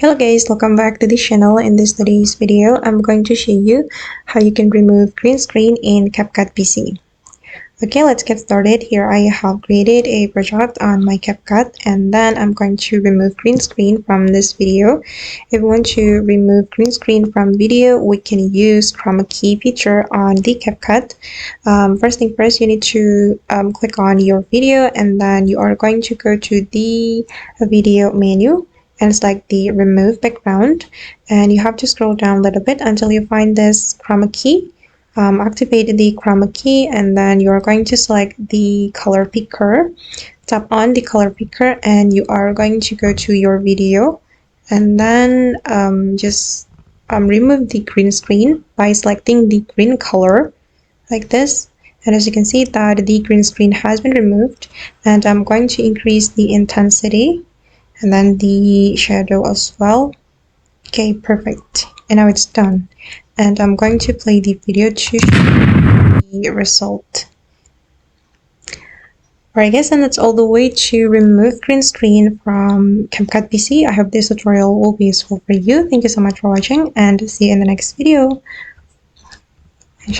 Hello guys, welcome back to the channel. In today's video, I'm going to show you how you can remove green screen in CapCut PC. Okay, let's get started. Here I have created a project on my CapCut, and then I'm going to remove green screen from this video. If you want to remove green screen from video, we can use chroma key feature on the CapCut. First thing first, you need to click on your video, and then you are going to go to the video menu and select the remove background, and you have to scroll down a little bit until you find this chroma key. Activate the chroma key, and then you are going to select the color picker. Tap on the color picker and you are going to go to your video, and then just remove the green screen by selecting the green color like this. And as you can see that the green screen has been removed, and I'm going to increase the intensity and then the shadow as well. Okay, perfect. And now it's done. And I'm going to play the video to show the result. Alright guys, and that's all the way to remove green screen from CapCut PC. I hope this tutorial will be useful for you. Thank you so much for watching, and see you in the next video.